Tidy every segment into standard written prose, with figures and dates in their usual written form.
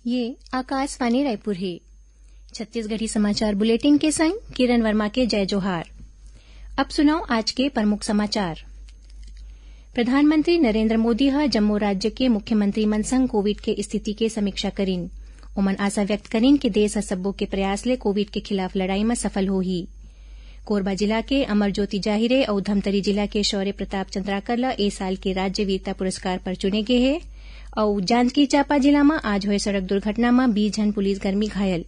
ये आकाशवाणी रायपुर है। छत्तीसगढ़ी समाचार बुलेटिन के संग किरण वर्मा के जय जोहार। अब सुनाओ आज के प्रमुख समाचार। प्रधानमंत्री नरेंद्र मोदी जम्मू राज्य के मुख्यमंत्री मन संग कोविड के स्थिति के समीक्षा करीन। ओमन आशा व्यक्त करीन कि देश सब्बों के प्रयास ले कोविड के खिलाफ लड़ाई में सफल होही। कोरबा जिला के अमर ज्योति जाहिरे और धमतरी जिला के शौर्य प्रताप चंद्राकर ला ए साल के राज्य वीरता पुरस्कार पर चुने गए हैं। और जांजगीर चांपा जिला में आज हुए सड़क दुर्घटना में 20 जन पुलिसकर्मी घायल।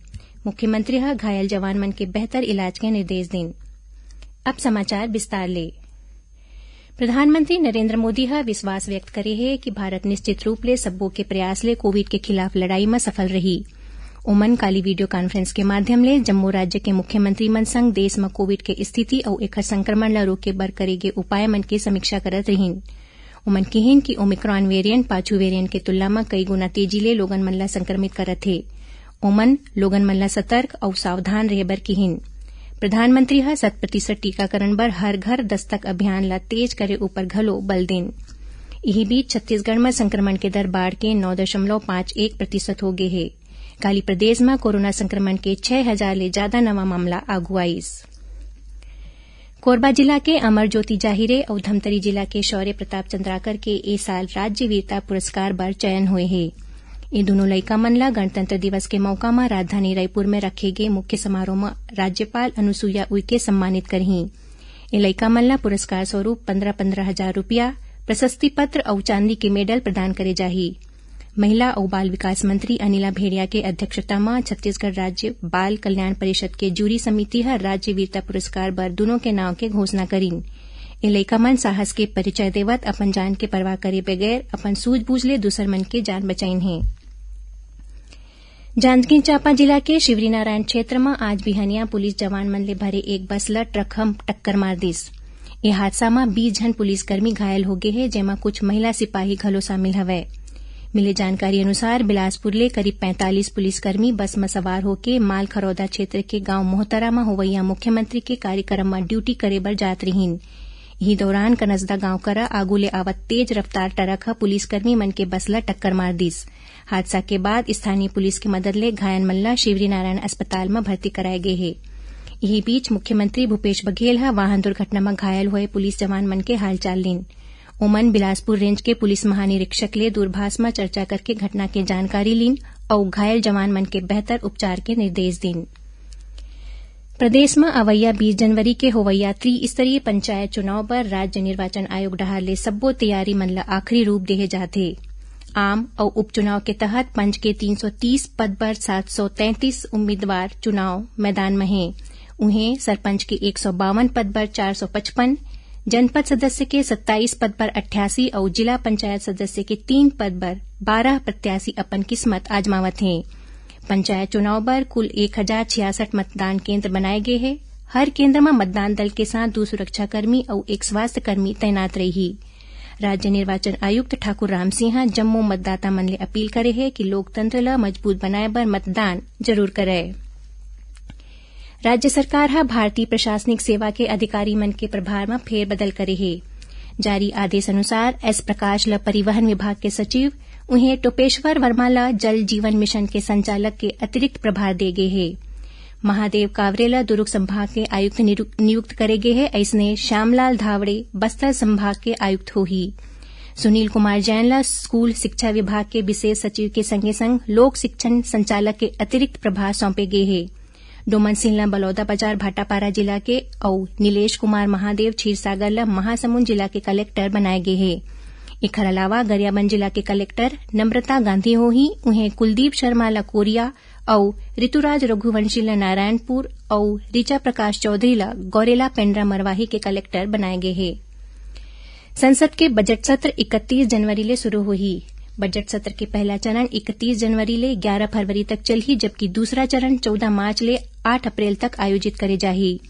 मुख्यमंत्री घायल जवान मन के बेहतर इलाज के निर्देश दिन। अब समाचार विस्तार ले। प्रधानमंत्री नरेंद्र मोदी विश्वास व्यक्त करे है कि भारत निश्चित रूप ले सब्बों के प्रयास ले कोविड के खिलाफ लड़ाई में सफल रही। ओमन काली वीडियो कॉन्फ्रेंस के माध्यम ले जम्मू राज्य के मुख्यमंत्री मन संग देश में कोविड के स्थिति और एकर संक्रमण ला रोके बर करे गे उपाय मन के समीक्षा करत रहीन। ओमन कहिन कि ओमिक्रॉन वेरिएंट पाछू वेरिएंट के तुलना में कई गुना तेजी ले लोगन मन ला संक्रमित करत हे। ओमन लोगन मन ला सतर्क और सावधान रहे बर कहिन। प्रधानमंत्री 100% टीकाकरण बर हर घर दस्तक अभियान ला तेज करे ऊपर घलो बल दिन। यही बीच छत्तीसगढ़ में संक्रमण के दर बाढ़ के 9.51% हो गए है। काली प्रदेश में कोरोना संक्रमण के 6,000 ले ज्यादा नवा मामला आगू आईस। कोरबा जिला के अमर ज्योति जाहिरे और धमतरी जिला के शौर्य प्रताप चंद्राकर के ए साल राज्य वीरता पुरस्कार बर चयन हुए है। ये दोनों लइका मन ला गणतंत्र दिवस के मौका में राजधानी रायपुर में रखे गए मुख्य समारोह में राज्यपाल अनुसुईया उइके सम्मानित करही। ये लइका मन ला पुरस्कार स्वरूप 15-15 हजार रूपया, प्रशस्ति पत्र और चांदी के मेडल प्रदान करे जाही। महिला और बाल विकास मंत्री अनिला भेड़िया के अध्यक्षता में छत्तीसगढ़ राज्य बाल कल्याण परिषद के जूरी समिति राज्य वीरता पुरस्कार बर दोनों के नाव के घोषणा करीन। ये लइका मन साहस के परिचय देवत अपन जान के परवाह करे बगैर अपन सूझबूझ ले दूसर मन के जान बचाइन है। जांजगीर चांपा जिला के शिवरीनारायण क्षेत्र में आज बिहनिया पुलिस जवान मन ले भरे एक बस ला ट्रक हम टक्कर मार दिस। ये हादसा में 20 जन पुलिसकर्मी घायल हो गए हैं, जेमा कुछ महिला सिपाही घलो शामिल हवे। मिले जानकारी अनुसार बिलासपुर ले करीब 45 पुलिसकर्मी बस में सवार होके माल खरौदा क्षेत्र के गांव मोहतरा में होवैया मुख्यमंत्री के कार्यक्रम में ड्यूटी करे बर जात रहीन। यही दौरान कनसदा गांव करा आगू ले आवत तेज रफ्तार ट्रक पुलिसकर्मी मन के बस ला टक्कर मार दिस। हादसा के बाद स्थानीय पुलिस की मदद ले घायल मन ला शिवरीनारायण अस्पताल में भर्ती कराए गए हैं। यही बीच मुख्यमंत्री भूपेश बघेल वाहन दुर्घटना में घायल हुए पुलिस जवान मन के हालचाल लीन। ओमन बिलासपुर रेंज के पुलिस महानिरीक्षक ले दूरभाष में चर्चा करके घटना की जानकारी लीन और घायल जवान मन के बेहतर उपचार के निर्देश दिन। प्रदेश में अवैया 20 जनवरी के होवैया त्रिस्तरीय पंचायत चुनाव पर राज्य निर्वाचन आयोग डहार ले सब्बो तैयारी मन ला आखिरी रूप देहे जाथे। आम और उपचुनाव के तहत पंच के 330 पद पर 733 उम्मीदवार चुनाव मैदान में हैं। उन्हें सरपंच के 152 पद पर 455, जनपद सदस्य के 27 पद पर 88 और जिला पंचायत सदस्य के 3 पद पर 12 प्रत्याशी अपन किस्मत आजमावत हैं। पंचायत चुनाव पर कुल 1066 मतदान केंद्र बनाए गए हैं। हर केंद्र में मतदान दल के साथ 2 सुरक्षाकर्मी और 1 स्वास्थ्य कर्मी तैनात रही। राज्य निर्वाचन आयुक्त ठाकुर राम सिंह जम्मू मतदाता मन ले अपील करे है कि लोकतंत्र ला मजबूत बनाए बर मतदान जरूर करे। राज्य सरकार भारतीय प्रशासनिक सेवा के अधिकारी मन के प्रभार में फेरबदल करे है। जारी आदेश अनुसार एस प्रकाश ला परिवहन विभाग के सचिव, उन्हें टोपेश्वर वर्मा ला जल जीवन मिशन के संचालक के अतिरिक्त प्रभार दे गए है। महादेव कावरे ला दुर्ग संभाग के आयुक्त नियुक्त करे गए है। ऐसने श्यामलाल धावड़े बस्तर संभाग के आयुक्त होही। सुनील कुमार जैन ला स्कूल शिक्षा विभाग के विशेष सचिव के संगे संग लोक शिक्षण संचालक के अतिरिक्त प्रभार सौंपे गए है। डोमन सिंह ला बलौदा बाजार भाटापारा जिला के और नीलेश कुमार महादेव क्षीरसागर ला महासमुंद जिला के कलेक्टर बनाए गए है। एकर अलावा गरियाबंद जिला के कलेक्टर नम्रता गांधी होही। उन्हें कुलदीप शर्मा ला कोरिया और ऋतुराज रघुवंशी ला नारायणपुर और ऋचा प्रकाश चौधरी ला गौरेला पेंड्रा मरवाही के कलेक्टर बनाए गए हैं। संसद के बजट सत्र 31 जनवरी ले शुरू हुई। बजट सत्र के पहला चरण 31 जनवरी ले 11 फरवरी तक चलही, जबकि दूसरा चरण 14 मार्च ले 8 अप्रैल तक आयोजित करे जाही।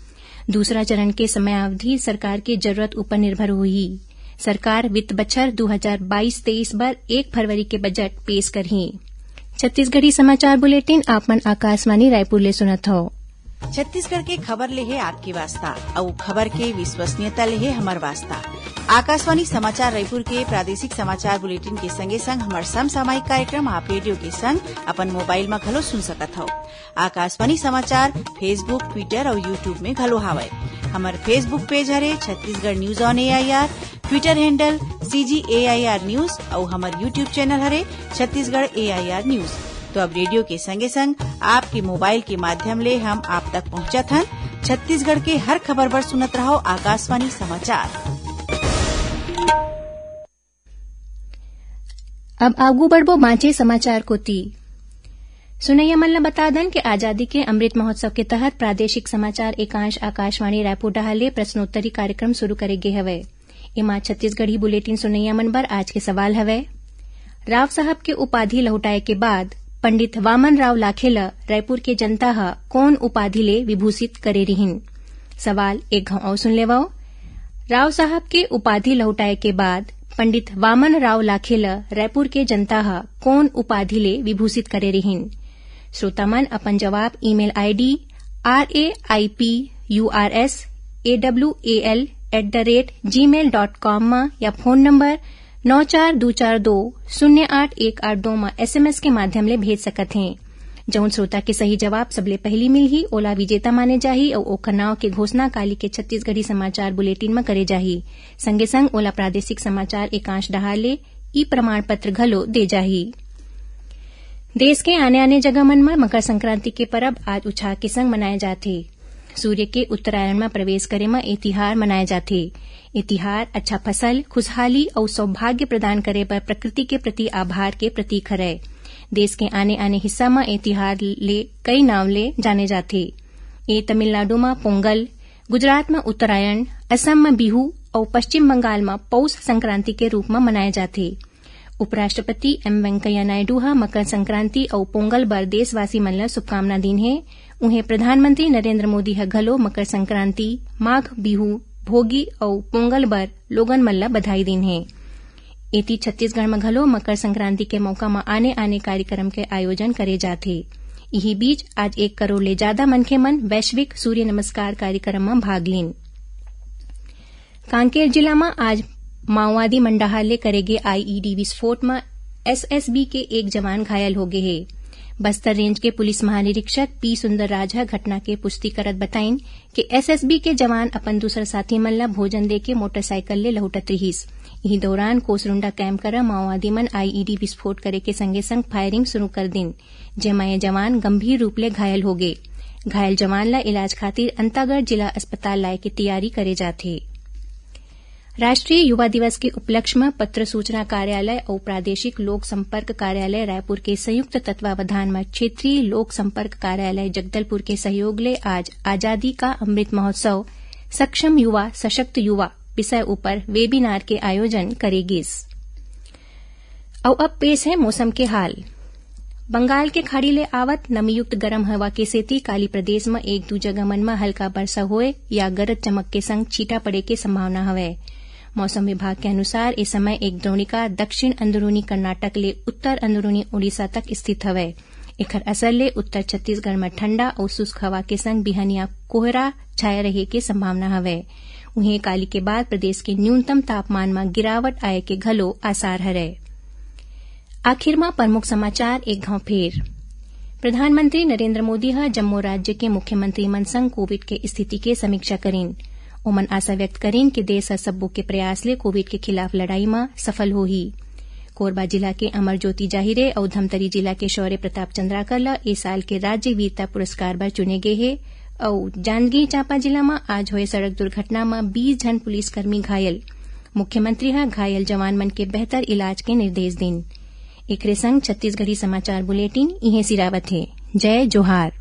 दूसरा चरण के समयावधि सरकार की जरूरत ऊपर निर्भर हुई। सरकार वित्त बछर 2022-23 बर 1 फरवरी के बजट पेश करही। छत्तीसगढ़ी समाचार बुलेटिन आप मन आकाशवाणी रायपुर ले सुनत हो। छत्तीसगढ़ के खबर ले है आपके वास्ता और खबर के विश्वसनीयता ले है हमार वास्ता। आकाशवाणी समाचार रायपुर के प्रादेशिक समाचार बुलेटिन के संगे संग हमार समसामयिक कार्यक्रम आप रेडियो के संग अपन मोबाइल में घलो सुन सकत हो। आकाशवाणी समाचार फेसबुक, ट्विटर और यूट्यूब में घलो हावय। हमार फेसबुक पेज हरे Chhattisgarh news on AIR, Twitter handle CGAIR news और हमार यूट्यूब चैनल हरे छत्तीसगढ़ AIR न्यूज। तो अब रेडियो के संगे संग आपके मोबाइल के माध्यम ले हम आप तक पहुंचत हन। छत्तीसगढ़ के हर खबर बर सुनत रहो आकाशवाणी समाचार। अब आगू बढ़बो बांचे समाचार को ती सुनैया मन ल बता दन कि आजादी के अमृत महोत्सव के तहत प्रादेशिक समाचार एकांश आकाशवाणी रायपुर डहाले प्रश्नोत्तरी कार्यक्रम शुरू करे गे हवय। एमा छत्तीसगढ़ी बुलेटिन सुनैया मन बर आज के सवाल हवय। राव साहब के उपाधि लहुटाए के बाद पंडित वामन राव लाखे ल रायपुर के जनता ह कौन उपाधि ले विभूषित करे रिहिन। सवाल एक घाव और सुन लेवो। राव साहब के उपाधि लहुटाए के बाद पंडित वामन राव लाखे ल रायपुर के जनता ह कौन उपाधि ले विभूषित करे रिहिन। श्रोता मन अपन जवाब ईमेल ID raipursawl@gmail.com में या फोन नंबर 9424208182 में SMS के माध्यम ले भेज सकत हैं। जौन श्रोता के सही जवाब सबले पहली मिलही ओला विजेता माने जाही और ओकर नाव के घोषणा काली के छत्तीसगढ़ी समाचार बुलेटिन में करे जाही। संगे संग ओला प्रादेशिक समाचार एकांश डहाले ई प्रमाण पत्र घलो दे जाही। देश के आने आने जगह मन में मकर संक्रांति के परब आज उत्साह के संग मनाए जाथे। सूर्य के उत्तरायण में प्रवेश करे में ए तिहार मनाए जाथे। ए तिहार अच्छा फसल, खुशहाली और सौभाग्य प्रदान करे पर प्रकृति के प्रति आभार के प्रतीक हरय। देश के आने आने हिस्सा में ए तिहार ले कई नाव ले जाने जाथे। ए तमिलनाडु में पोंगल, गुजरात में उत्तरायण, असम में बिहू और पश्चिम बंगाल में पौष संक्रांति के रूप में मनाए जाथे। उपराष्ट्रपति M वेंकैया नायडू ह मकर संक्रांति और पोंगल बर देशवासी मन ल शुभकामना दिन हे। उन्हें प्रधानमंत्री नरेंद्र मोदी ह घलो मकर संक्रांति, माघ बिहू, भोगी और पोंगल बर लोगन मन ल बधाई दिन हे। एती छत्तीसगढ़ में घलो मकर संक्रांति के मौका में आने आने कार्यक्रम के आयोजन करे जाथे। इही बीच आज 1 करोड़ ले ज्यादा मनखे मन वैश्विक सूर्य नमस्कार कार्यक्रम में भाग लीन। कांकेर जिला में आज माओवादी मंडाहा ले करेगे IED विस्फोट में SSB के एक जवान घायल हो गए है। बस्तर रेंज के पुलिस महानिरीक्षक P सुंदरराज घटना के पुष्टि करत बताइन कि SSB के जवान अपन दूसर साथी मन ला भोजन देके मोटरसाइकिल ले लहुटत रहिस। इही दौरान कोसरुंडा कैंप कर माओवादी मन IED विस्फोट करे के संगे संग फायरिंग शुरू कर दिन, जेमा ये जवान गंभीर रूप ले घायल हो गए। घायल जवान ला इलाज खातिर अंतागढ़ जिला अस्पताल लाए के तैयारी करे जाथे। राष्ट्रीय युवा दिवस के उपलक्ष्य में पत्र सूचना कार्यालय और प्रादेशिक लोक संपर्क कार्यालय रायपुर के संयुक्त तत्वावधान में क्षेत्रीय लोक संपर्क कार्यालय जगदलपुर के सहयोग ले आज आजादी का अमृत महोत्सव सक्षम युवा सशक्त युवा विषय ऊपर वेबिनार के आयोजन करेगी। और अब पेश है मौसम के हाल। बंगाल के खाड़ी ले आवत नमीयुक्त गरम हवा के सेती काली प्रदेश में एक दू जगह मन में हल्का वर्षा होए या गरज चमक के संग छींटा पड़े के संभावना हवय। मौसम विभाग के अनुसार इस समय एक द्रोणिका दक्षिण अंदरूनी कर्नाटक ले उत्तर अंदरूनी ओडिशा तक स्थित हवय। एखर असर ले उत्तर छत्तीसगढ़ में ठंडा और शुष्क हवा के संग बिहनिया कोहरा छाया रहे के संभावना हवय। उन्हें काली के बाद प्रदेश के न्यूनतम तापमान में गिरावट आए के घलो आसार हरय। आखिर में प्रमुख समाचार एक घाव फेर। प्रधानमंत्री नरेंद्र मोदी ह जम्मू राज्य के मुख्यमंत्री मन संग कोविड के स्थिति के समीक्षा करीन। ओमन आशा व्यक्त करीन कि देश सब्बो के प्रयास ले कोविड के खिलाफ लड़ाई में सफल होही। कोरबा जिला के अमर ज्योति जाहिरे और धमतरी जिला के शौर्य प्रताप चंद्राकर ला ए साल के राज्य वीरता पुरस्कार बर चुने गए हे। और जांजगीर चांपा जिला में आज हुए सड़क दुर्घटना में 20 जन पुलिसकर्मी घायल। मुख्यमंत्री ह घायल जवान मन के बेहतर इलाज के निर्देश दिन। एकरे संग छत्तीसगढ़ी समाचार बुलेटिन इहें सिरावत हे। जय जोहार।